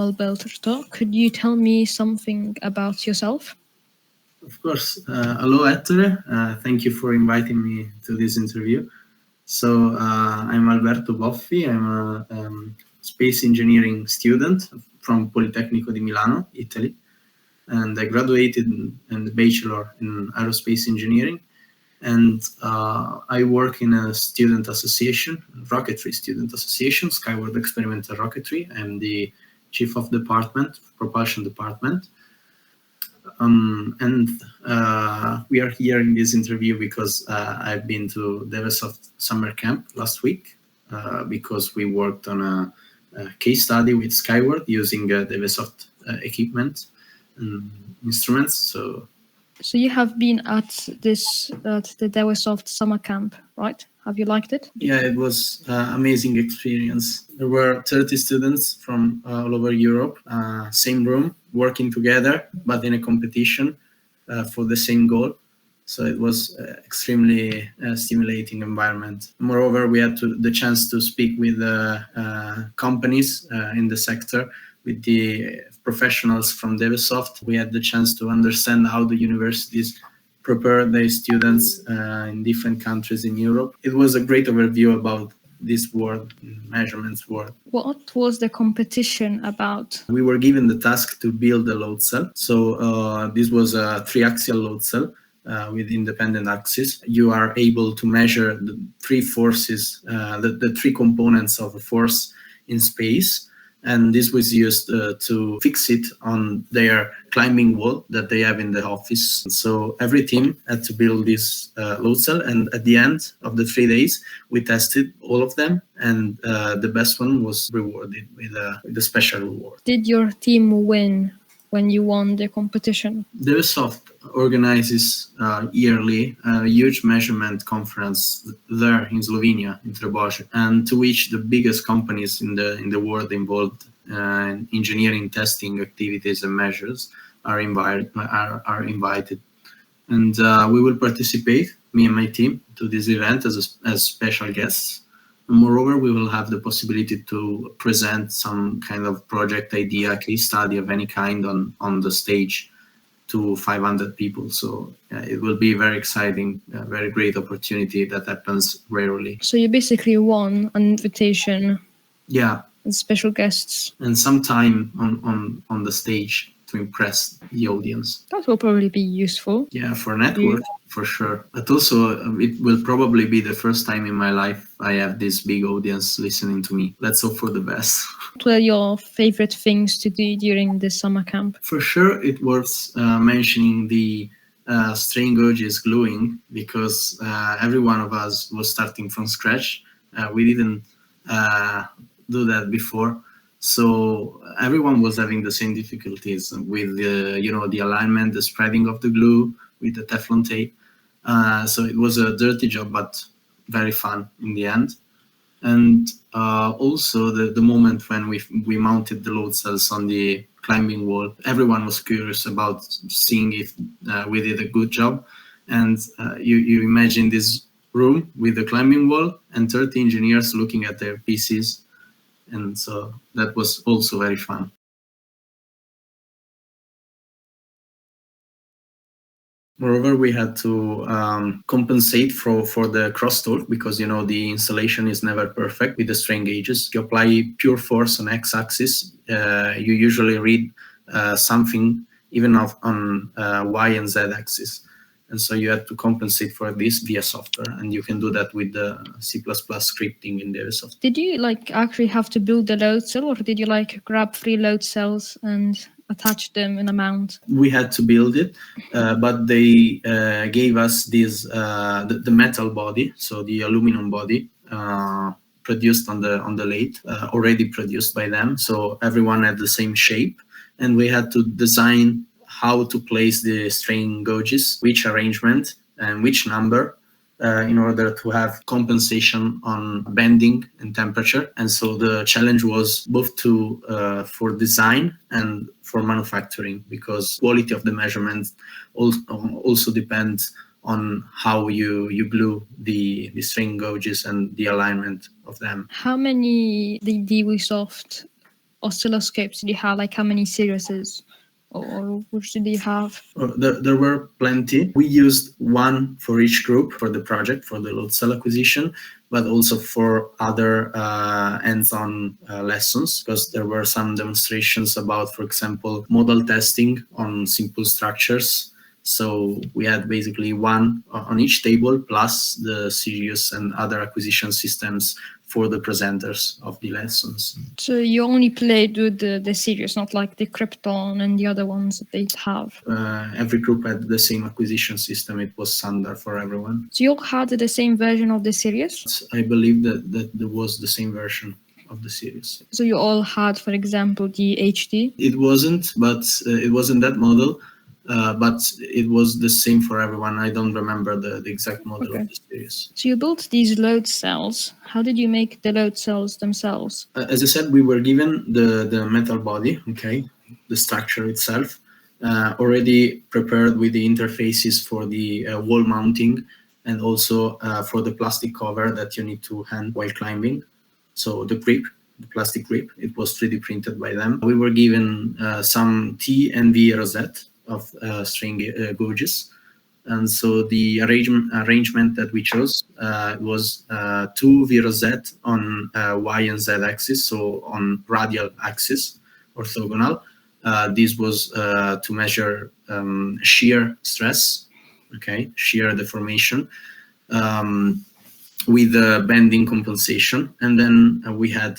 Alberto, could you tell me something about yourself? Of course. Hello, Ettore. Thank you for inviting me to this interview. So I'm Alberto Boffi. I'm a space engineering student from Politecnico di Milano, Italy. And I graduated in the bachelor in aerospace engineering. And I work in a student association, rocketry student association, Skyward Experimental Rocketry. I'm the chief of department, propulsion department. We are here in this interview because I've been to DEWESoft Summer Camp last week because we worked on a case study with Skyward using DEWESoft equipment and instruments. So you have been at the DEWESoft Summer Camp, right? Have you liked it? Yeah, it was an amazing experience. There were 30 students from all over Europe, same room, working together, but in a competition for the same goal. So it was extremely stimulating environment. Moreover, we had the chance to speak with companies in the sector, with the professionals from DEWESoft. We had the chance to understand how the universities prepare their students in different countries in Europe. It was a great overview about this world, measurements world. What was the competition about? We were given the task to build a load cell. So this was a 3-axial load cell with independent axes. You are able to measure the 3 forces, the 3 components of a force in space. And this was used to fix it on their climbing wall that they have in the office. So every team had to build this load cell, and at the end of the 3 days, we tested all of them, and the best one was rewarded with a special reward. Did your team win when you won the competition? DEWESoft organizes yearly a huge measurement conference there in Slovenia, in Trbovlje, and to which the biggest companies in the world involved in engineering, testing activities and measures are invited. And we will participate, me and my team, to this event as special guests. Moreover, we will have the possibility to present some kind of project idea, case study of any kind on the stage to 500 people. So it will be very exciting, a very great opportunity that happens rarely. So you basically won an invitation. Yeah. And special guests. And some time on the stage to impress the audience. That will probably be useful. Yeah, for network, for sure. But also, it will probably be the first time in my life I have this big audience listening to me. Let's hope for the best. What were your favorite things to do during the summer camp? For sure, it was mentioning the strain gauges gluing, because every one of us was starting from scratch. We didn't do that before. So everyone was having the same difficulties with the alignment, the spreading of the glue with the Teflon tape. So it was a dirty job, but very fun in the end. And also the moment when we mounted the load cells on the climbing wall, everyone was curious about seeing if we did a good job. And you imagine this room with the climbing wall and 30 engineers looking at their PCs. And so that was also very fun. Moreover, we had to compensate for the crosstalk, because the installation is never perfect with the strain gauges. You apply pure force on x-axis, you usually read something even on y and z axis. And so you had to compensate for this via software, and you can do that with the C++ scripting in DEWESoft. Did you actually have to build the load cell, or did you grab 3 load cells and attach them in a mount? We had to build it, but they gave us this the metal body, so the aluminum body produced on the lathe, already produced by them. So everyone had the same shape, and we had to design how to place the strain gauges, which arrangement and which number, in order to have compensation on bending and temperature. And so the challenge was both for design and for manufacturing, because quality of the measurements also depends on how you glue the strain gauges and the alignment of them. How many DEWESoft oscilloscopes did you have? Like how many series or which did you have? There were plenty. We used one for each group for the project, for the load cell acquisition, but also for other hands-on lessons, because there were some demonstrations about, for example, modal testing on simple structures. So we had basically one on each table, plus the Sirius and other acquisition systems for the presenters of the lessons. So you only played with the Sirius, not like the Krypton and the other ones that they have? Every group had the same acquisition system. It was standard for everyone. So you all had the same version of the Sirius? I believe that there was the same version of the Sirius. So you all had, for example, the HD? It wasn't, but it wasn't that model. But it was the same for everyone. I don't remember the exact model of the Sirius. So you built these load cells. How did you make the load cells themselves? As I said, we were given the metal body, okay, the structure itself, already prepared with the interfaces for the wall mounting, and also for the plastic cover that you need to hand while climbing. So the grip, the plastic grip, it was 3D printed by them. We were given some T and V rosette of string gauges, and so the arrangement that we chose was 2 V rosette on Y and Z axis, so on radial axis, orthogonal. This was to measure shear stress, okay, shear deformation, with bending compensation, and then we had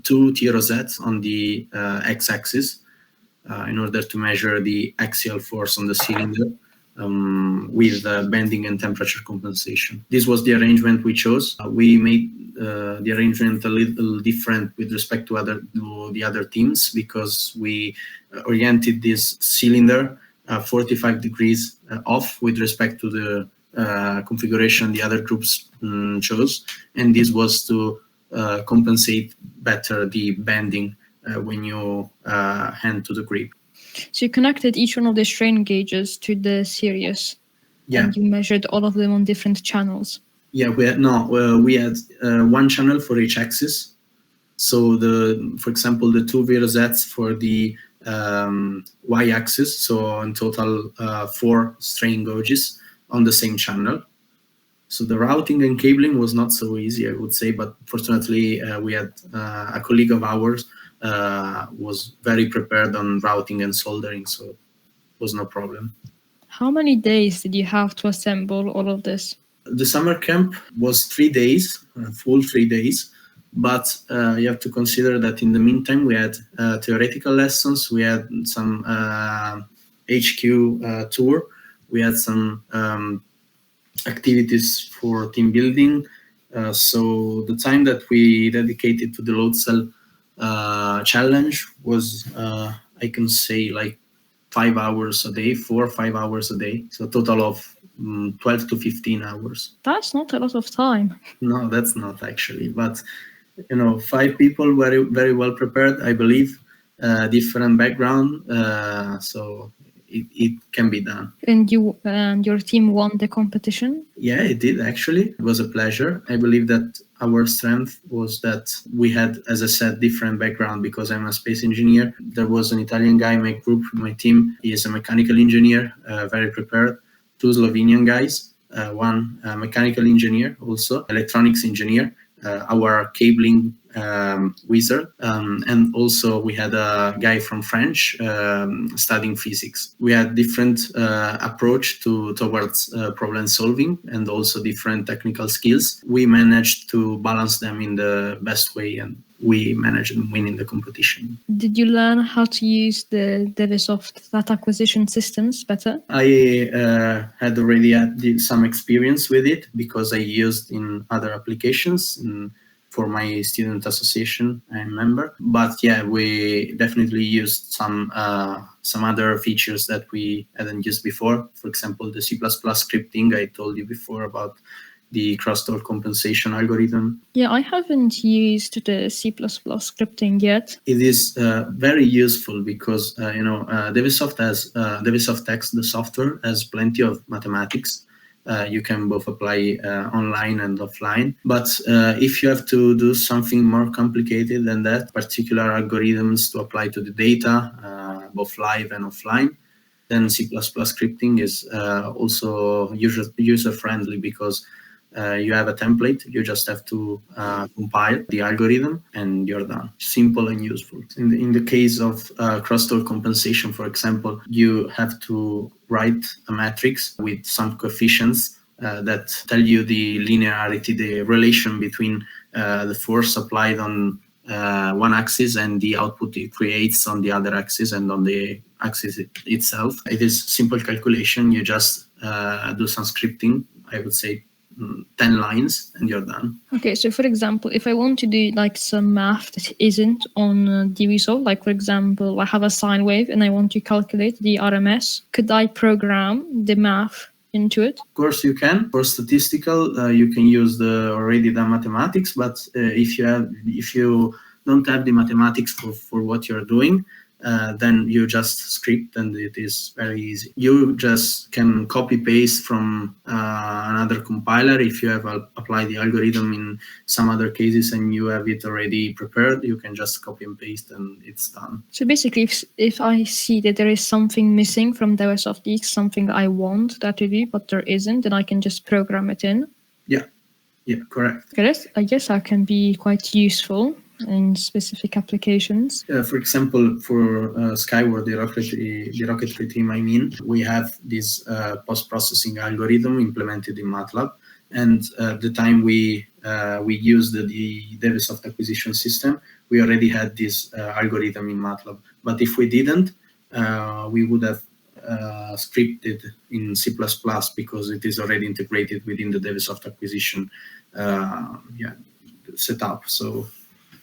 2 T rosettes on the x-axis, in order to measure the axial force on the cylinder with bending and temperature compensation. This was the arrangement we chose. We made the arrangement a little different with respect to the other teams, because we oriented this cylinder 45 degrees off with respect to the configuration the other groups chose, and this was to compensate better the bending when you hand to the grip. So you connected each one of the strain gauges to the Sirius, and you measured all of them on different channels. Yeah, we had one channel for each axis. So for example, the 2 V rosettes for the y-axis. So in total, 4 strain gauges on the same channel. So the routing and cabling was not so easy, I would say, but fortunately we had a colleague of ours was very prepared on routing and soldering, so it was no problem. How many days did you have to assemble all of this? The summer camp was 3 days, full 3 days, but you have to consider that in the meantime we had theoretical lessons, we had some HQ tour, we had some activities for team building. So the time that we dedicated to the load cell challenge was, I can say, like 5 hours a day, 4 or 5 hours a day. So a total of 12 to 15 hours. That's not a lot of time. No, that's not actually. But, 5 people very, very well prepared, I believe, different background. So it can be done. And you and your team won the competition? Yeah, it did actually. It was a pleasure. I believe that our strength was that we had, as I said, different background, because I'm a space engineer. There was an Italian guy in my group, my team. He is a mechanical engineer, very prepared. 2 Slovenian guys, one mechanical engineer, also electronics engineer, our cabling wizard, and also we had a guy from France studying physics. We had different approach towards problem solving, and also different technical skills. We managed to balance them in the best way, and we managed to win in the competition. Did you learn how to use the DEWESoft data acquisition systems better? I had already had some experience with it, because I used in other applications for my student association, I remember. But yeah, we definitely used some other features that we hadn't used before. For example, the C++ scripting I told you before about, the crosstalk compensation algorithm. Yeah, I haven't used the C++ scripting yet. It is very useful, because DEWESoft has DEWESoft X, the software, has plenty of mathematics, you can both apply online and offline. But if you have to do something more complicated than that, particular algorithms to apply to the data, both live and offline, then C++ scripting is also user-friendly because you have a template. You just have to compile the algorithm and you're done. Simple and useful. In the case of crosstalk compensation, for example, you have to write a matrix with some coefficients that tell you the linearity, the relation between the force applied on one axis and the output it creates on the other axis and on the axis itself. It is simple calculation. You just do some scripting, I would say 10 lines, and you're done. Okay, so for example, if I want to do like some math that isn't on DEWESoft, like for example, I have a sine wave and I want to calculate the RMS, could I program the math into it? Of course you can. For statistical, you can use the already done mathematics, but if you don't have the mathematics for what you're doing, then you just script and it is very easy. You just can copy paste from another compiler. If you have applied the algorithm in some other cases and you have it already prepared, you can just copy and paste and it's done. So basically, if I see that there is something missing from DEWESoft X, something I want that to do, but there isn't, then I can just program it in. Yeah, correct. I guess that can be quite useful in specific applications. For example, for Skyward, the rocketry team, we have this post-processing algorithm implemented in Matlab. And at the time we used the DEWESoft acquisition system, we already had this algorithm in Matlab. But if we didn't, we would have scripted in C++ because it is already integrated within the DEWESoft acquisition setup. So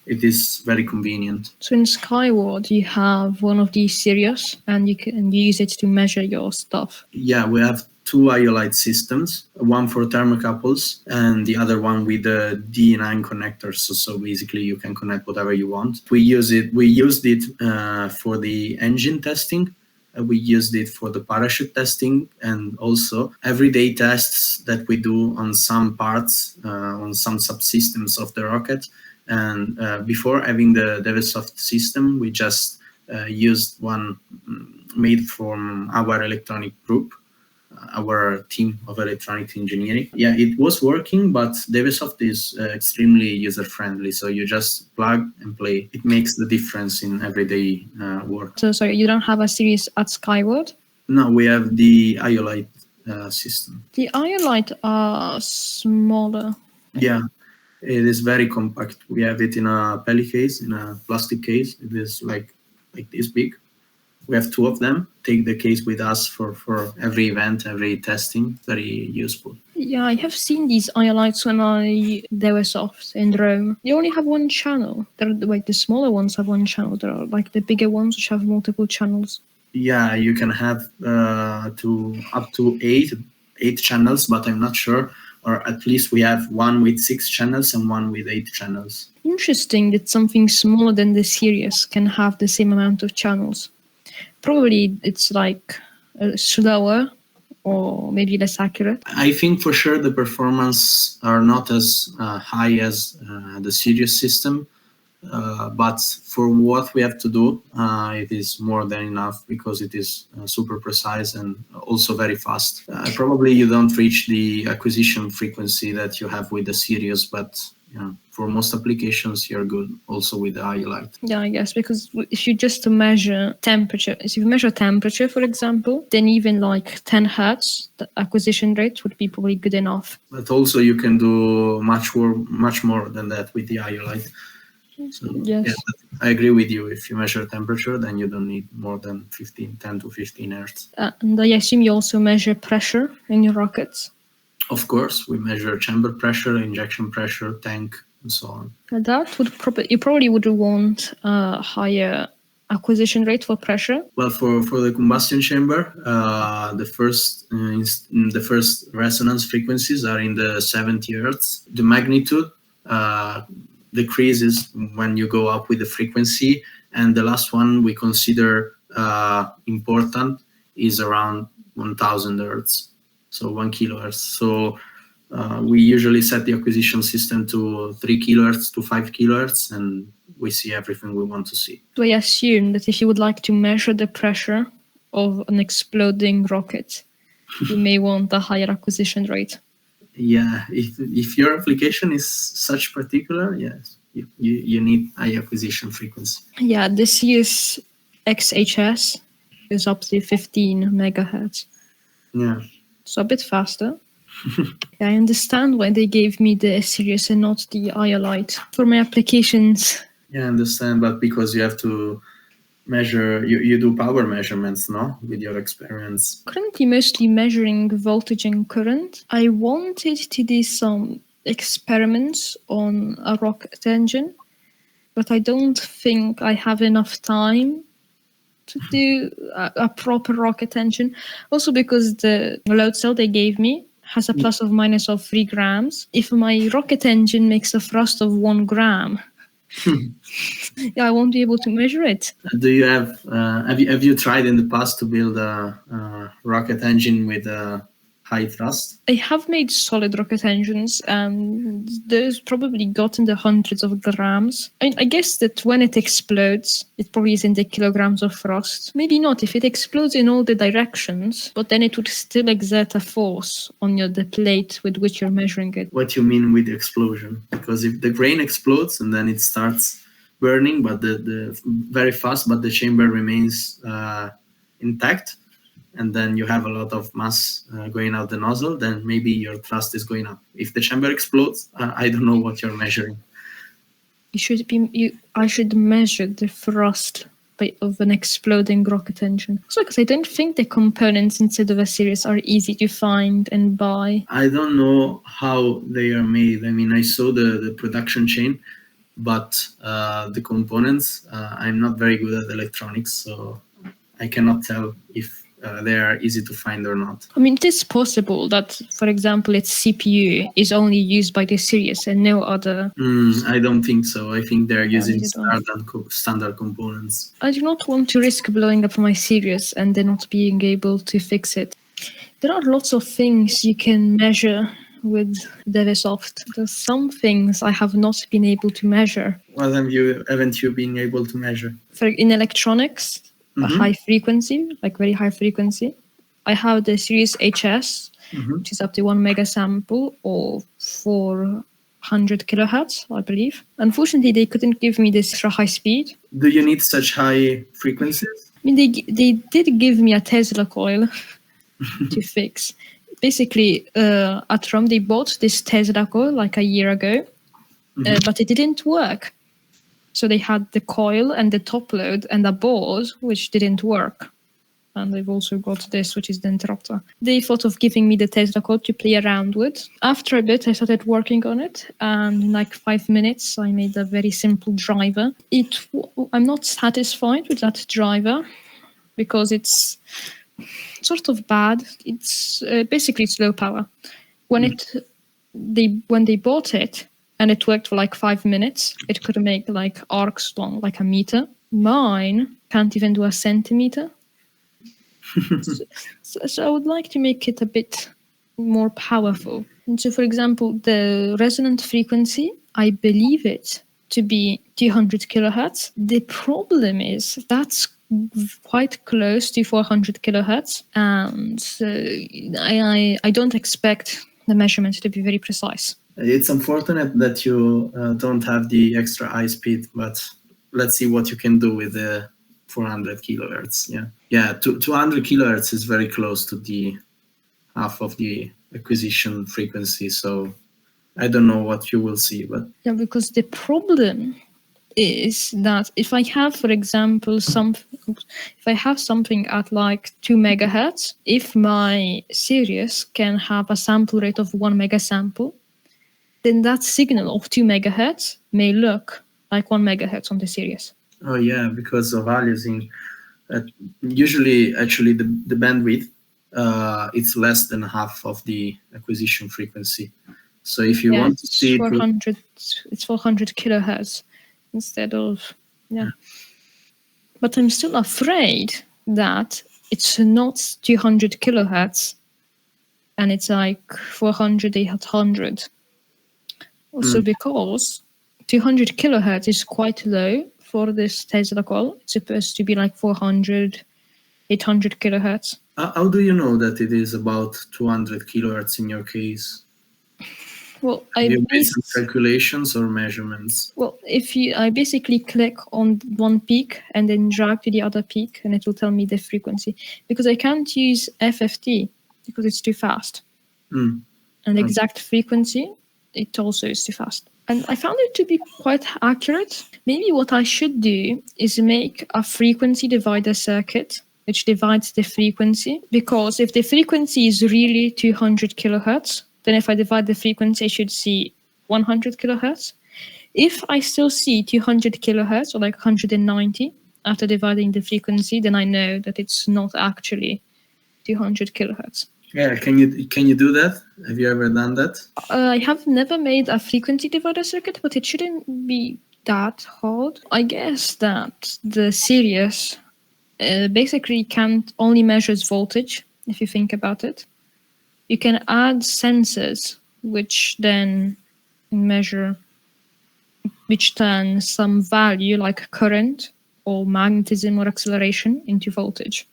it is very convenient. So in Skyward, you have one of these Sirius and you can use it to measure your stuff. Yeah, we have two IOLITE systems, one for thermocouples and the other one with the D9 connectors. So basically you can connect whatever you want. We used it for the engine testing. We used it for the parachute testing and also everyday tests that we do on some parts, on some subsystems of the rocket. And before having the DEWESoft system, we just used one made from our electronic group, our team of electronic engineering. Yeah, it was working, but DEWESoft is extremely user-friendly. So you just plug and play. It makes the difference in everyday work. So sorry, you don't have a Sirius at Skyward? No, we have the IOLITE system. The IOLITE are smaller. Yeah. It is very compact. We have it in a pelly case, in a plastic case. It is like this big. We have two of them. Take the case with us for every event, every testing. Very useful. Yeah, I have seen these IOLITEs when I DEWESoft in Rome. They only have one channel. The smaller ones have one channel. There are like the bigger ones which have multiple channels. Yeah, you can have up to eight channels, but I'm not sure. Or at least we have one with 6 channels and one with 8 channels. Interesting that something smaller than the Sirius can have the same amount of channels. Probably it's like slower or maybe less accurate. I think for sure the performance are not as high as the Sirius system. But for what we have to do, it is more than enough because it is super precise and also very fast. Probably you don't reach the acquisition frequency that you have with the Sirius, but for most applications, you're good also with the IOLITE. Yeah, I guess, because if you just measure temperature, if you measure temperature, for example, then even like 10 Hertz, the acquisition rate would be probably good enough. But also you can do much more than that with the IOLITE. So, yes. Yeah, I agree with you. If you measure temperature, then you don't need more than 10 to 15 Hertz. And I assume you also measure pressure in your rockets? Of course, we measure chamber pressure, injection pressure, tank, and so on. That would you probably would want a higher acquisition rate for pressure. Well, for the combustion chamber, the first resonance frequencies are in the 70 Hertz. The magnitude decreases when you go up with the frequency, and the last one we consider important is around 1000 Hertz. so 1 kilohertz. So we usually set the acquisition system to 3 kilohertz to 5 kilohertz, and we see everything we want to see. So I assume that if you would like to measure the pressure of an exploding rocket, you may want a higher acquisition rate. Yeah, if your application is such particular, yes, you need high acquisition frequency. Yeah, the Sirius XHS is up to 15 megahertz. Yeah. So a bit faster. I understand why they gave me the Sirius and not the IOLITE for my applications. Yeah, I understand, but because you have to measure, you do power measurements, no? With your experiments. Currently mostly measuring voltage and current. I wanted to do some experiments on a rocket engine, but I don't think I have enough time to do a proper rocket engine. Also because the load cell they gave me has a plus or minus of 3 grams. If my rocket engine makes a thrust of 1 gram, yeah, I won't be able to measure it. Do you have you tried in the past to build a rocket engine with a high thrust? I have made solid rocket engines, and those probably got in the hundreds of grams. I guess that when it explodes, it probably is in the kilograms of thrust. Maybe not if it explodes in all the directions, but then it would still exert a force on the plate with which you're measuring it. What you mean with explosion? Because if the grain explodes and then it starts burning, but the very fast, but the chamber remains intact, and then you have a lot of mass going out the nozzle, then maybe your thrust is going up. If the chamber explodes, I don't know what you're measuring. I should measure the thrust of an exploding rocket engine. Also, because I don't think the components inside of a Sirius are easy to find and buy. I don't know how they are made. I mean, I saw the production chain, but the components, I'm not very good at electronics, so I cannot tell if they are easy to find or not. I mean, it is possible that, for example, its CPU is only used by the Sirius and no other. I don't think so. I think they're using standard components. I do not want to risk blowing up my Sirius and then not being able to fix it. There are lots of things you can measure with DEWESoft. There's some things I have not been able to measure. What haven't you been able to measure? In electronics, a high frequency, like very high frequency. I have the Sirius HS, which is up to 1 mega sample or 400 kilohertz, I believe. Unfortunately, they couldn't give me this extra high speed. Do you need such high frequencies? I mean, they did give me a Tesla coil to fix. Basically, at Rome, they bought this Tesla coil like a year ago, but it didn't work. So they had the coil and the top load and a board, which didn't work. And they've also got this, which is the interrupter. They thought of giving me the Tesla coil to play around with. After a bit, I started working on it. And in like 5 minutes, I made a very simple driver. I'm not satisfied with that driver because it's sort of bad. It's basically it's low power. When they bought it, and it worked for like 5 minutes, it could make like arcs long, like a meter. Mine can't even do a centimeter. So I would like to make it a bit more powerful. And so, for example, the resonant frequency, I believe it to be 200 kilohertz. The problem is that's quite close to 400 kilohertz, and I don't expect the measurements to be very precise. It's unfortunate that you don't have the extra high speed, but let's see what you can do with the 400 kilohertz. Yeah, 200 kilohertz is very close to the half of the acquisition frequency. So I don't know what you will see, but yeah, because the problem is that if I have, for example, if I have something at like 2 megahertz, if my Sirius can have a sample rate of 1 mega sample, then that signal of 2 megahertz may look like 1 megahertz on the Sirius. Oh yeah, because of aliasing. Usually, actually, the bandwidth it's less than half of the acquisition frequency. So if you want to see 400, it's 400 kilohertz instead of But I'm still afraid that it's not 200 kilohertz and it's like 400, 800. Also because 200 kilohertz is quite low for this Tesla Coil. It's supposed to be like 400, 800 kilohertz. How do you know that it is about 200 kilohertz in your case? Well, You made some calculations or measurements? Well, I basically click on one peak and then drag to the other peak, and it will tell me the frequency. Because I can't use FFT because it's too fast. And the exact frequency, it also is too fast. And I found it to be quite accurate. Maybe what I should do is make a frequency divider circuit which divides the frequency. Because if the frequency is really 200 kilohertz, then if I divide the frequency, I should see 100 kilohertz. If I still see 200 kilohertz or like 190 after dividing the frequency, then I know that it's not actually 200 kilohertz. Yeah, can you do that? Have you ever done that? I have never made a frequency divider circuit, but it shouldn't be that hard. I guess that the Sirius basically only measures voltage, if you think about it. You can add sensors, which then measure, which turn some value like current or magnetism or acceleration into voltage.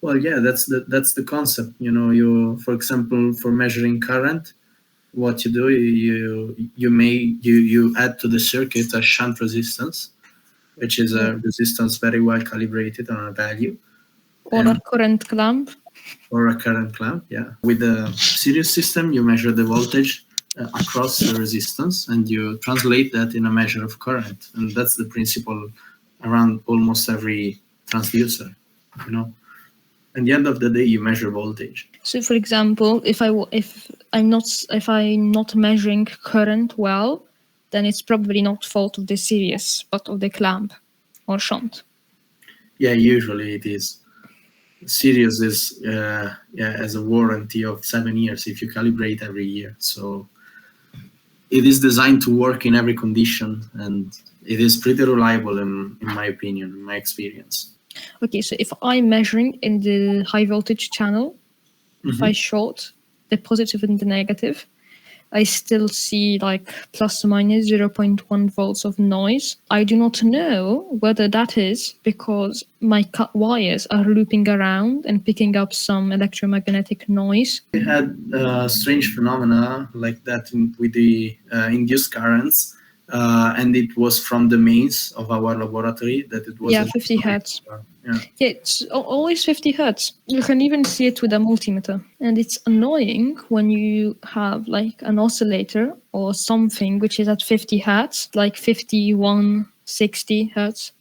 Well, yeah, that's the concept. You know, for example, for measuring current, what you do, you add to the circuit a shunt resistance, which is a resistance very well calibrated on a value. Or a current clamp. Or a current clamp, yeah. With the Sirius system, you measure the voltage across the resistance, and you translate that in a measure of current. And that's the principle around almost every transducer, you know. At the end of the day, you measure voltage. So, for example, if I'm not measuring current well, then it's probably not fault of the Sirius, but of the clamp or shunt. Yeah, usually it is. Sirius is has a warranty of 7 years if you calibrate every year. So it is designed to work in every condition, and it is pretty reliable in my opinion, in my experience. Okay, so if I'm measuring in the high voltage channel, if I short the positive and the negative, I still see like plus or minus 0.1 volts of noise. I do not know whether that is because my cut wires are looping around and picking up some electromagnetic noise. We had strange phenomena like that with the induced currents, and it was from the mains of our laboratory that it was. Yeah, 50 hertz. Yeah, it's always 50 hertz. You can even see it with a multimeter. And it's annoying when you have like an oscillator or something which is at 50 hertz, like 51, 60 hertz.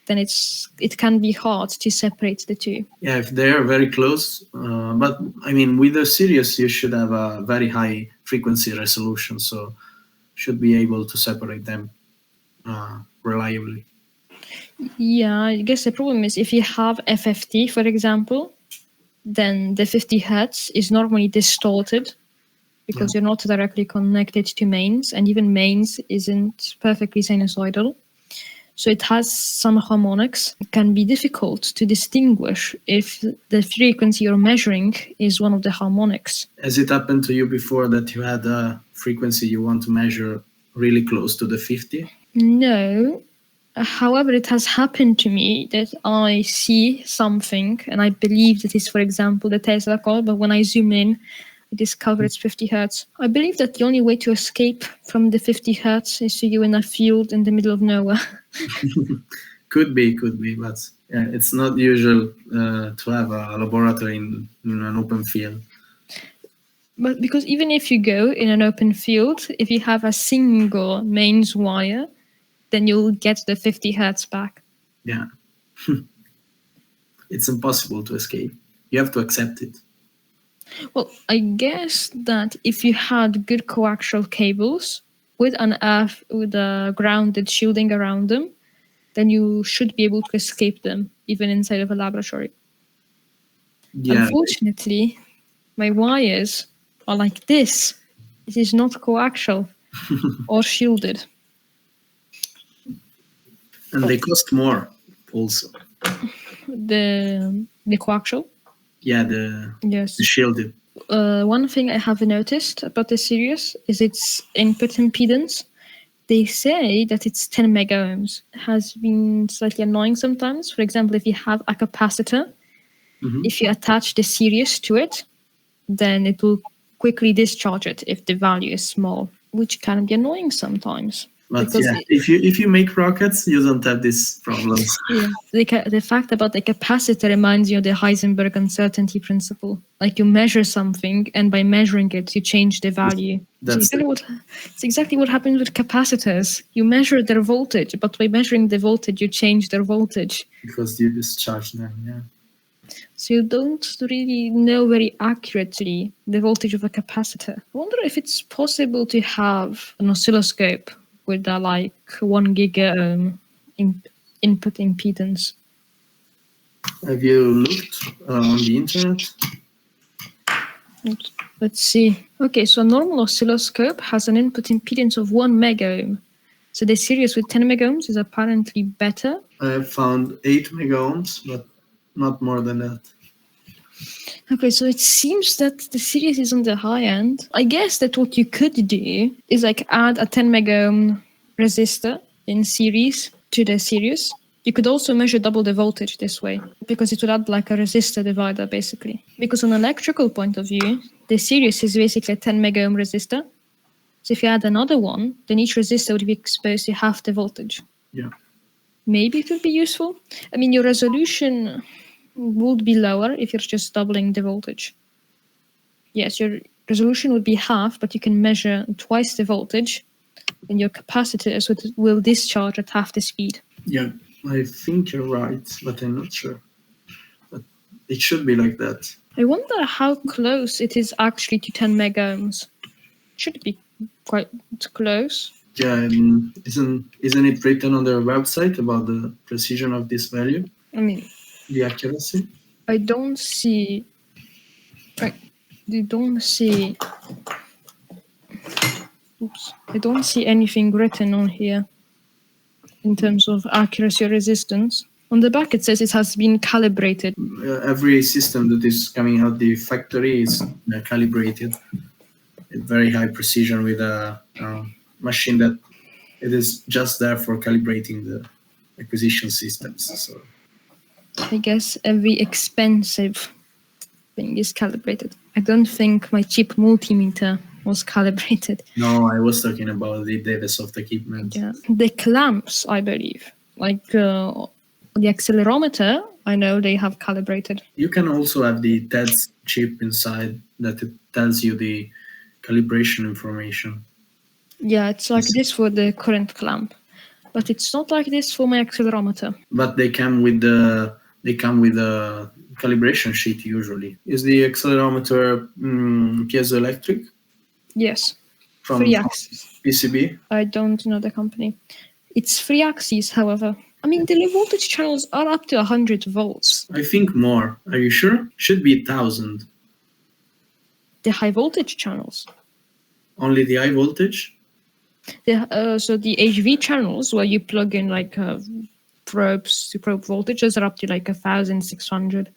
Then it can be hard to separate the two. Yeah, if they're very close. But I mean, with the Sirius, you should have a very high frequency resolution, so should be able to separate them reliably. Yeah, I guess the problem is if you have FFT, for example, then the 50 hertz is normally distorted because you're not directly connected to mains, and even mains isn't perfectly sinusoidal. So it has some harmonics. It can be difficult to distinguish if the frequency you're measuring is one of the harmonics. Has it happened to you before that you had a frequency you want to measure really close to the 50? No. However, it has happened to me that I see something and I believe that it's, for example, the Tesla Coil, but when I zoom in, I discover it's 50 hertz. I believe that the only way to escape from the 50 hertz is to you in a field in the middle of nowhere. Could be, but yeah, it's not usual to have a laboratory in an open field. But because even if you go in an open field, if you have a single mains wire, then you'll get the 50 hertz back. Yeah. It's impossible to escape. You have to accept it. Well, I guess that if you had good coaxial cables with a grounded shielding around them, then you should be able to escape them, even inside of a laboratory. Yeah. Unfortunately, my wires are like this. It is not coaxial or shielded. And they cost more also. The coaxial? Yeah, the shielded. one thing I have noticed about the Sirius is its input impedance. They say that it's 10 mega ohms. It has been slightly annoying sometimes. For example, if you have a capacitor, if you attach the Sirius to it, then it will quickly discharge it if the value is small, which can be annoying sometimes. But yeah, if you make rockets, you don't have these problems. Yeah, the fact about the capacitor reminds you of the Heisenberg uncertainty principle. Like you measure something, and by measuring it, you change the value. It's exactly what happens with capacitors. You measure their voltage, but by measuring the voltage, you change their voltage. Because you discharge them, yeah. So you don't really know very accurately the voltage of a capacitor. I wonder if it's possible to have an oscilloscope with a 1 giga input impedance. Have you looked on the internet? Let's see. Okay, so a normal oscilloscope has an input impedance of 1 mega ohm. So the Sirius with 10 mega ohms is apparently better. I have found 8 mega ohms, but not more than that. Okay, so it seems that the Sirius is on the high end. I guess that what you could do is add a 10 mega ohm resistor in series to the Sirius. You could also measure double the voltage this way, because it would add a resistor divider, basically. Because on an electrical point of view, the Sirius is basically a 10 mega ohm resistor. So if you add another one, then each resistor would be exposed to half the voltage. Yeah. Maybe it would be useful. I mean, your resolution would be lower if you're just doubling the voltage. Yes, your resolution would be half, but you can measure twice the voltage, and your capacitors will discharge at half the speed. Yeah, I think you're right, but I'm not sure. But it should be like that. I wonder how close it is actually to 10 mega ohms. It should be quite close. Yeah, I mean, isn't it written on their website about the precision of this value? I mean, the accuracy? I don't see. I don't see anything written on here in terms of accuracy or resistance. On the back, it says it has been calibrated. Every system that is coming out the factory is calibrated at very high precision with a machine that it is just there for calibrating the acquisition systems. So I guess every expensive thing is calibrated. I don't think my cheap multimeter was calibrated. No, I was talking about the DEWESoft equipment. Yeah, the clamps, I believe, the accelerometer, I know they have calibrated. You can also have the TEDS chip inside that it tells you the calibration information. Yeah, it's like this for the current clamp, but it's not like this for my accelerometer. But they come with the calibration sheet usually. Is the accelerometer piezoelectric? Yes. From 3-axis. PCB? I don't know the company. It's 3-axis, however. I mean, the low voltage channels are up to 100 volts. I think more. Are you sure? Should be 1000. The high voltage channels. Only the high voltage? So the HV channels, where you plug in probes to probe voltages, are up to 1600.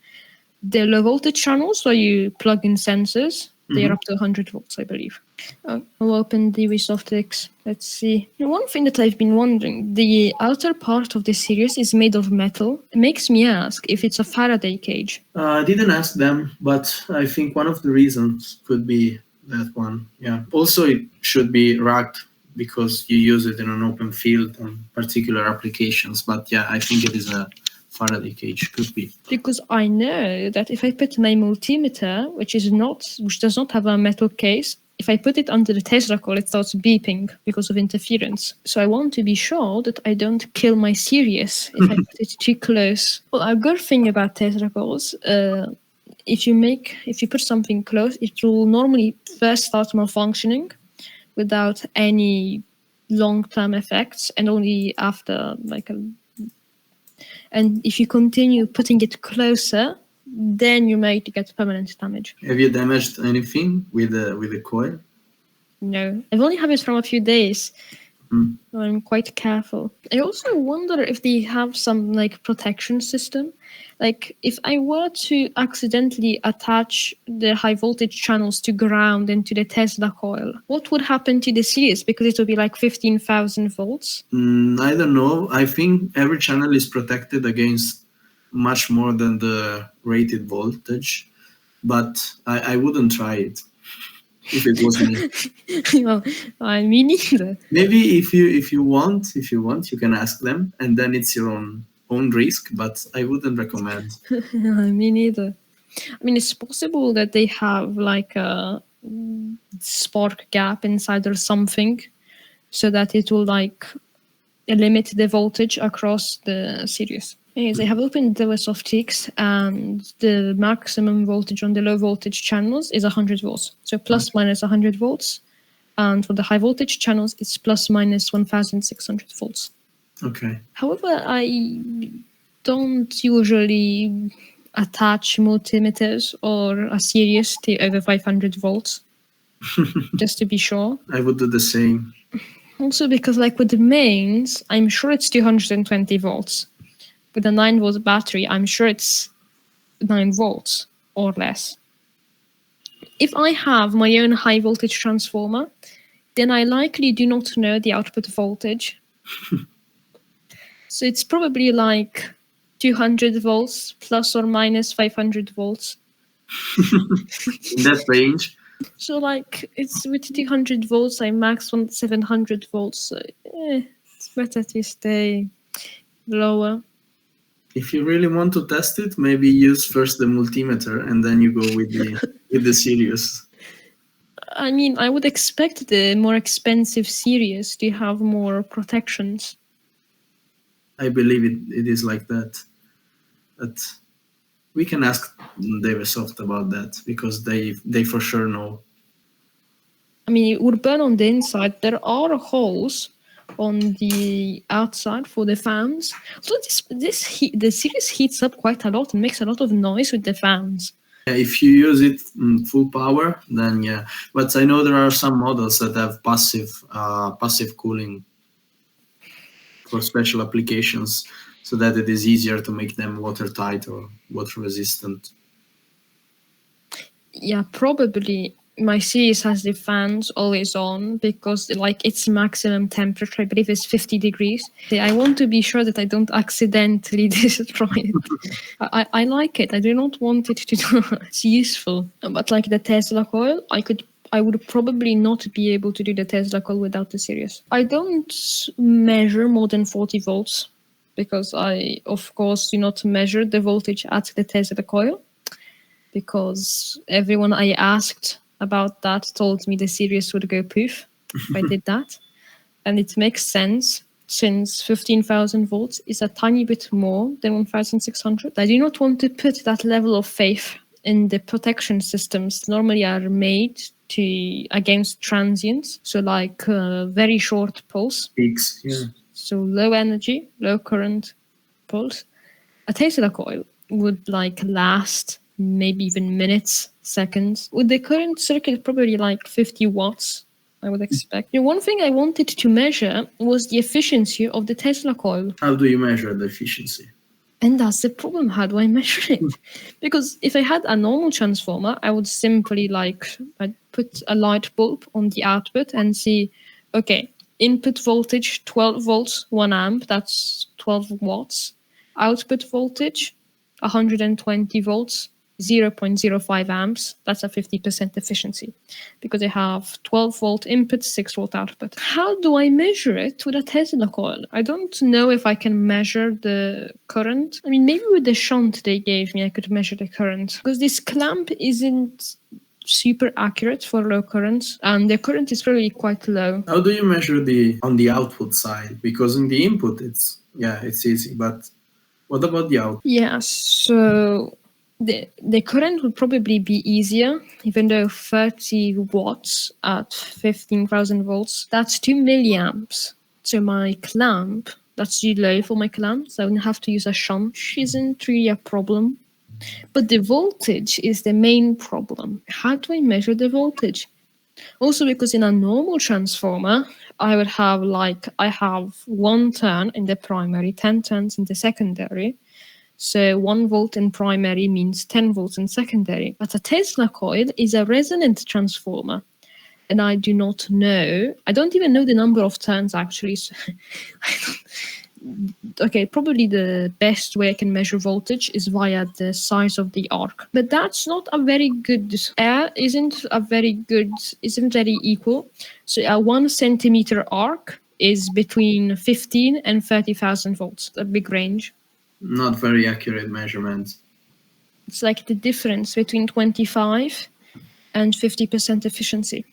The low voltage channels, where you plug in sensors, they are up to 100 volts, I believe. I'll open DEWESoft X. Let's see. One thing that I've been wondering, the outer part of the Sirius is made of metal. It makes me ask if it's a Faraday cage. I didn't ask them, but I think one of the reasons could be that one. Yeah. Also, it should be racked because you use it in an open field on particular applications. But yeah, I think it is a Faraday cage, could be. Because I know that if I put my multimeter, which does not have a metal case, if I put it under the Tesla Coil, it starts beeping because of interference. So I want to be sure that I don't kill my Sirius if I put it too close. Well, a good thing about Tesla Coils, if you put something close, it will normally first start malfunctioning without any long-term effects, and only after and if you continue putting it closer, then you might get permanent damage. Have you damaged anything with the coil? No, I've only had it from a few days. I'm quite careful. I also wonder if they have some like protection system. Like if I were to accidentally attach the high voltage channels to ground into the Tesla coil, what would happen to the series? Because it would be like 15,000 volts. I don't know. I think every channel is protected against much more than the rated voltage, but I wouldn't try it if it was me. Well, I mean neither. Maybe if you want, you can ask them, and then it's your own risk. But I wouldn't recommend. Me neither. I mean, it's possible that they have like a spark gap inside or something, so that it will like limit the voltage across the series. Anyways, I have opened DEWESoft X, and the maximum voltage on the low voltage channels is 100 volts. So plus minus 100 volts. And for the high voltage channels, it's plus minus 1,600 volts. Okay. However, I don't usually attach multimeters or a series to over 500 volts, just to be sure. I would do the same. Also because like with the mains, I'm sure it's 220 volts. With a 9 volt battery, I'm sure it's 9 volts or less. If I have my own high voltage transformer, then I likely do not know the output voltage. So it's probably like 200 volts plus or minus 500 volts. In that range. So like it's with 200 volts, I max on 700 volts. So it's better to stay lower. If you really want to test it, maybe use first the multimeter and then you go with the Sirius. I mean, I would expect the more expensive series to have more protections. I believe it is like that. But we can ask DEWESoft about that because they for sure know. I mean, it would burn on the inside. There are holes on the outside for the fans. So the series heats up quite a lot and makes a lot of noise with the fans. Yeah, if you use it full power, then yeah. But I know there are some models that have passive cooling for special applications, so that it is easier to make them watertight or water resistant. Yeah, probably my series has the fans always on because like its maximum temperature, I believe, is 50 degrees. I want to be sure that I don't accidentally destroy it. I like it. I do not want it to do it's useful. But like the Tesla coil, I would probably not be able to do the Tesla coil without the series. I don't measure more than 40 volts because I, of course, do not measure the voltage at the Tesla coil because everyone I asked about that told me the series would go poof if I did that. And it makes sense since 15,000 volts is a tiny bit more than 1,600. I do not want to put that level of faith in the protection systems normally are made against transients. So like very short pulse. Peaks, yeah. So low energy, low current pulse. A Tesla coil would like last maybe even minutes, seconds. With the current circuit, probably like 50 watts, I would expect. One thing I wanted to measure was the efficiency of the Tesla coil. How do you measure the efficiency? And that's the problem. How do I measure it? Because if I had a normal transformer, I would simply I'd put a light bulb on the output and see, okay, input voltage 12 volts, 1 amp, that's 12 watts. Output voltage 120 volts, 0.05 amps, that's a 50% efficiency because I have 12 volt input, 6 volt output. How do I measure it with a Tesla coil? I don't know if I can measure the current. I mean, maybe with the shunt they gave me, I could measure the current because this clamp isn't super accurate for low currents and the current is really quite low. How do you measure on the output side? Because in the input, it's easy, but what about the output? Yeah, so the current would probably be easier, even though 30 watts at 15,000 volts, that's 2 milliamps. So my clamp, that's too low for my clamp, so I would have to use a shunt, which isn't really a problem. But the voltage is the main problem. How do I measure the voltage? Also because in a normal transformer, I would have I have 1 turn in the primary, 10 turns in the secondary. So 1 volt in primary means 10 volts in secondary. But a Tesla coil is a resonant transformer. And I do not know, I don't even know the number of turns actually. So okay, probably the best way I can measure voltage is via the size of the arc. But that's not a very good, air isn't very equal. So a 1 centimeter arc is between 15 and 30,000 volts, a big range. Not very accurate measurement. It's like the difference between 25 and 50% efficiency.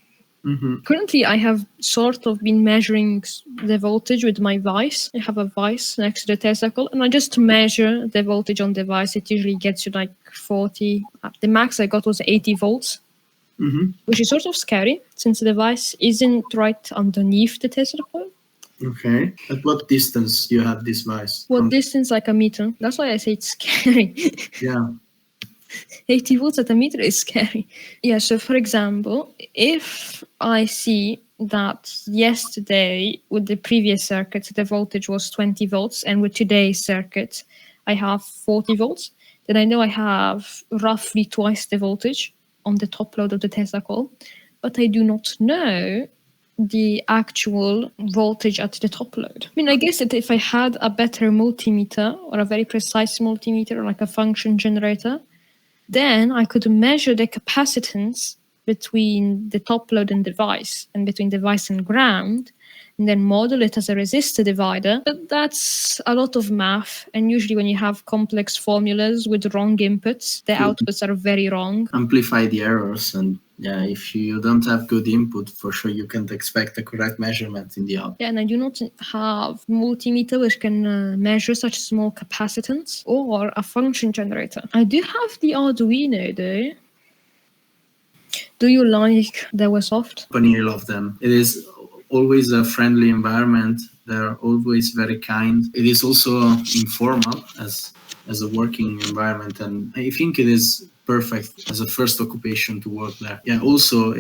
Mm-hmm. Currently, I have sort of been measuring the voltage with my vice. I have a vice next to the Tesla coil, and I just measure the voltage on the vice. It usually gets you like 40. The max I got was 80 volts, which is sort of scary since the vice isn't right underneath the Tesla coil. Okay. At what distance do you have this vice? What distance? Like a meter. That's why I say it's scary. Yeah. 80 volts at a meter is scary. Yeah, so for example, if I see that yesterday with the previous circuit, the voltage was 20 volts, and with today's circuit, I have 40 volts, then I know I have roughly twice the voltage on the top load of the Tesla coil, but I do not know the actual voltage at the top load. I mean, I guess that if I had a better multimeter or a very precise multimeter or like a function generator, then I could measure the capacitance between the top load and device and between device and ground, and then model it as a resistor divider. But that's a lot of math, and usually when you have complex formulas with wrong inputs, the outputs are very wrong. Amplify the errors, and yeah, if you don't have good input, for sure you can't expect the correct measurement in the output. Yeah, and I do not have multimeter which can measure such small capacitance or a function generator. I do have the Arduino though. Do you like DEWESoft? I love them. It is always a friendly environment. They're always very kind. It is also informal as a working environment, and I think it is perfect as a first occupation to work there. Yeah, also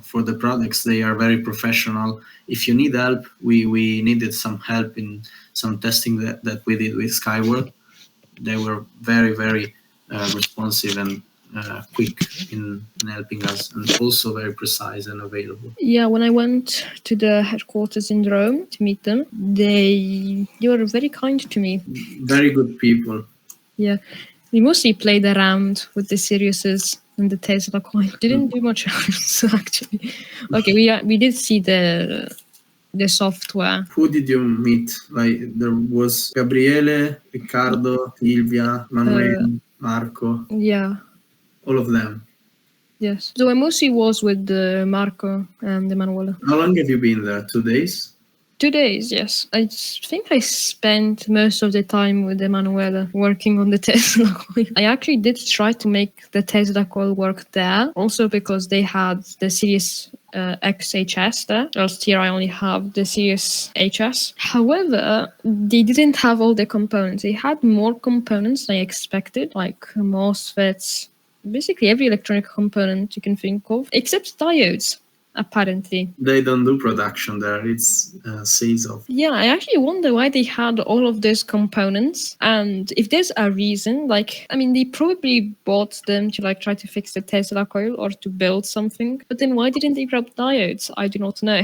for the products, they are very professional. If you need help, we needed some help in some testing that we did with Skyward. They were very, very responsive and quick in helping us, and also very precise and available. Yeah, when I went to the headquarters in Rome to meet them, they were very kind to me. Very good people. Yeah, we mostly played around with the Siriuses and the Tesla Coil. Didn't do much else actually. Okay, we did see the software. Who did you meet? Like there was Gabriele, Riccardo, Silvia, Manuel, Marco. Yeah. All of them. Yes. So I mostly was with Marco and Emanuele. How long have you been there? 2 days? 2 days, yes. I think I spent most of the time with Emanuele working on the Tesla coil. I actually did try to make the Tesla coil work there, also because they had the Sirius XHS there, else here I only have the Sirius HS. However, they didn't have all the components. They had more components than I expected, like MOSFETs, basically every electronic component you can think of, except diodes. Apparently they don't do production there, it's sales of. Yeah, I actually wonder why they had all of those components, and if there's a reason, like, I mean, they probably bought them to like try to fix the Tesla coil or to build something, but then why didn't they grab diodes? I do not know.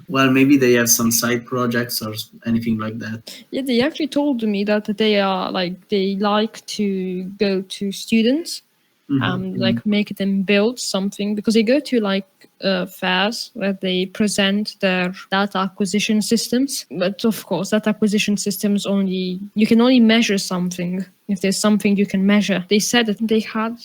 Well, maybe they have some side projects or anything like that. Yeah, they actually told me that they like to go to students and like make them build something, because they go to like fairs where they present their data acquisition systems. But of course, data acquisition systems you can only measure something if there's something you can measure. They said that they had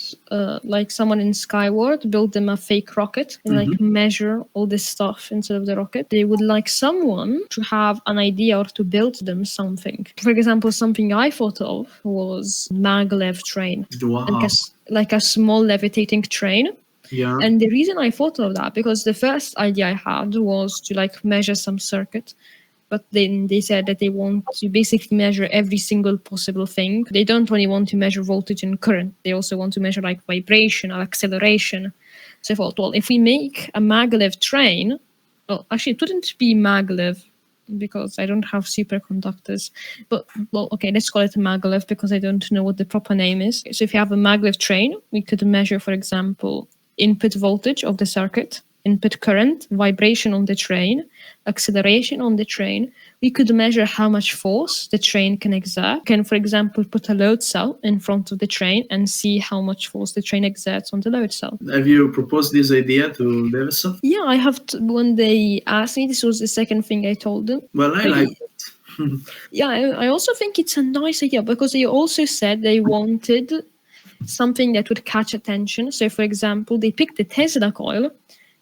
like someone in Skyward build them a fake rocket and like measure all this stuff inside of the rocket. They would like someone to have an idea or to build them something. For example, something I thought of was Maglev train. Wow. Like a small levitating train. Yeah. And the reason I thought of that, because the first idea I had was to like measure some circuit, but then they said that they want to basically measure every single possible thing. They don't only want to measure voltage and current, they also want to measure like vibration or acceleration. So I thought, well, if we make a maglev train, well, actually it wouldn't be maglev because I don't have superconductors, but well, okay, let's call it a maglev because I don't know what the proper name is. So if you have a maglev train, we could measure, for example, input voltage of the circuit, input current, vibration on the train, acceleration on the train. We could measure how much force the train can exert. Can, for example, put a load cell in front of the train and see how much force the train exerts on the load cell. Have you proposed this idea to DEWESoft? Yeah, I have. When they asked me, this was the second thing I told them. Well, I like it. Yeah, I also think it's a nice idea because they also said they wanted something that would catch attention. So, for example, they picked the Tesla coil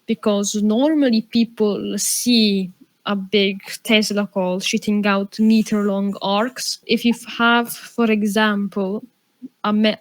because normally people see a big Tesla coil shooting out meter-long arcs. If you have, for example,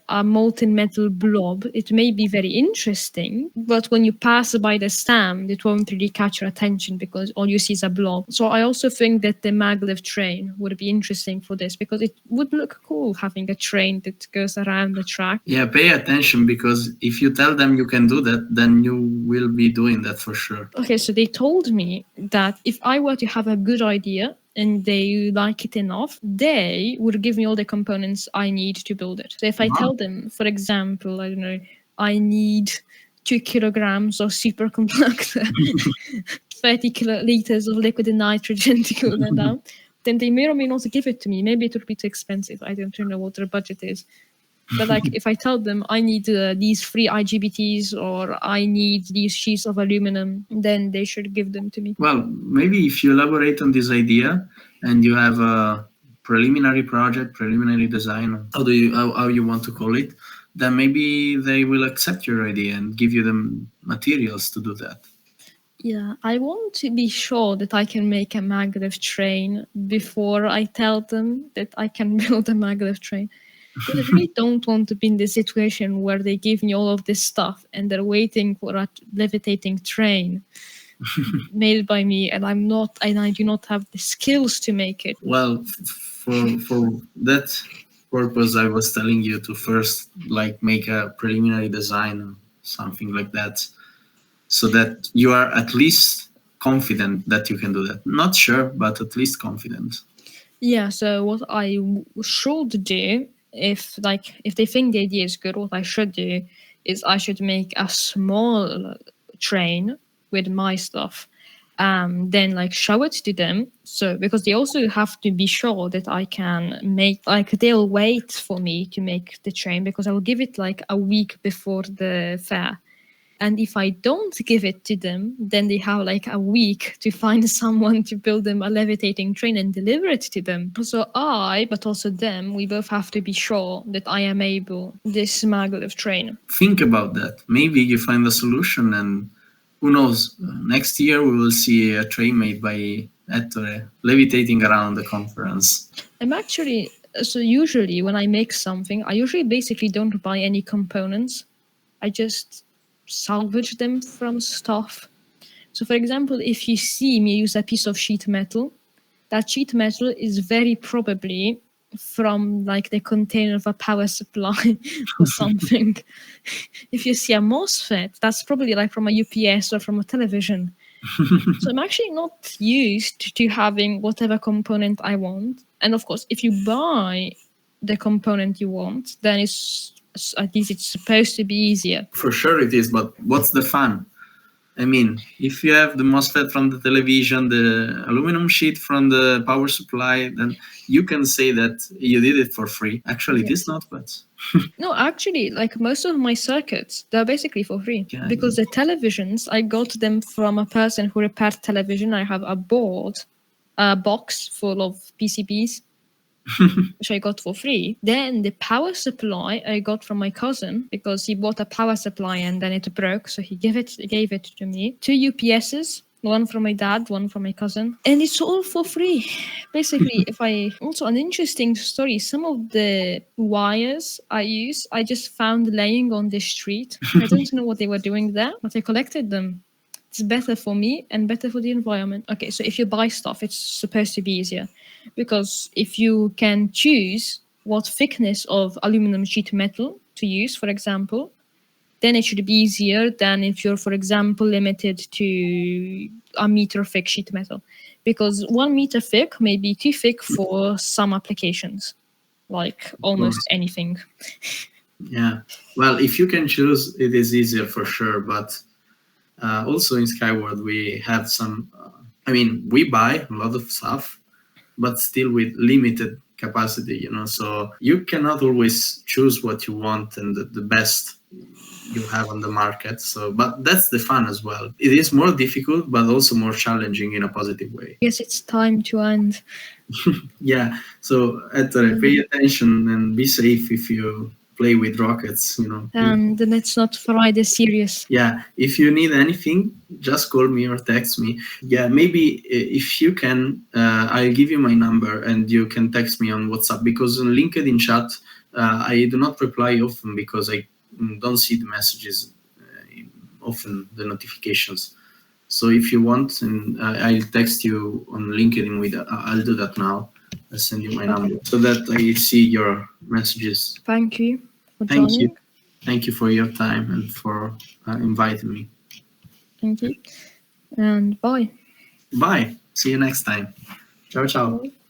a molten metal blob, it may be very interesting, but when you pass by the stand, it won't really catch your attention because all you see is a blob. So I also think that the maglev train would be interesting for this because it would look cool having a train that goes around the track. Yeah, pay attention because if you tell them you can do that, then you will be doing that for sure. Okay, so they told me that if I were to have a good idea and they like it enough, they would give me all the components I need to build it. So if I tell them, for example, I don't know, I need 2 kilograms of superconductor, 30 liters of liquid nitrogen to cool that down, then they may or may not give it to me. Maybe it would be too expensive. I don't know what their budget is. But like if I tell them I need these 3 IGBTs or I need these sheets of aluminum, then they should give them to me. Well, maybe if you elaborate on this idea and you have a preliminary project, preliminary design, how you want to call it, then maybe they will accept your idea and give you the materials to do that. Yeah, I want to be sure that I can make a maglev train before I tell them that I can build a maglev train. But I really don't want to be in the situation where they give me all of this stuff and they're waiting for a levitating train made by me, and I do not have the skills to make it. Well, for that purpose, I was telling you to first make a preliminary design or something like that, so that you are at least confident that you can do that. Not sure, but at least confident. Yeah. So what I should do, if they think the idea is good, what I should do is I should make a small train with my stuff, then show it to them. So because they also have to be sure that I can make, they'll wait for me to make the train because I will give it a week before the fair. And if I don't give it to them, then they have a week to find someone to build them a levitating train and deliver it to them. So but also them, we both have to be sure that I am able this maglev train. Think about that. Maybe you find a solution and who knows, next year we will see a train made by Ettore levitating around the conference. So usually when I make something, I usually basically don't buy any components. I just salvage them from stuff. So for example, if you see me use a piece of sheet metal, that sheet metal is very probably from the container of a power supply or something. If you see a MOSFET, that's probably from a UPS or from a television. So I'm actually not used to having whatever component I want. And of course, if you buy the component you want, then at least it's supposed to be easier. For sure it is, but what's the fun? I mean, if you have the MOSFET from the television, the aluminum sheet from the power supply, then you can say that you did it for free. Actually, yes. It is not, but... No, actually, most of my circuits, they're basically for free. Yeah, because the televisions, I got them from a person who repaired television. I have a box full of PCBs, which I got for free. Then the power supply I got from my cousin because he bought a power supply and then it broke, so he gave it to me. 2 UPSs, one from my dad, one from my cousin, and it's all for free. Basically, also an interesting story, some of the wires I just found laying on the street. I don't know what they were doing there, but I collected them. It's better for me and better for the environment. Okay, so if you buy stuff, it's supposed to be easier. Because if you can choose what thickness of aluminum sheet metal to use, for example, then it should be easier than if you're, for example, limited to a meter thick sheet metal. Because 1 meter thick may be too thick for some applications, like almost anything. Yeah, well, if you can choose, it is easier for sure. But also in Skyward, we have some, I mean, we buy a lot of stuff, but still with limited capacity, you know, so you cannot always choose what you want and the best you have on the market. So, but that's the fun as well. It is more difficult, but also more challenging in a positive way. Yes, it's time to end. Yeah, so Ettore, pay attention and be safe if you play with rockets, you know. And let's not fry the serious. Yeah, if you need anything, just call me or text me. Yeah, maybe if you can, I'll give you my number and you can text me on WhatsApp, because on LinkedIn chat, I do not reply often because I don't see the messages often, the notifications. So if you want, and I'll text you on LinkedIn with, I'll do that now. I'll send you my number so that I see your messages. Thank you for Thank joining. you. Thank you for your time and for inviting me. Thank you. And bye. Bye. See you next time. Ciao, ciao. Bye.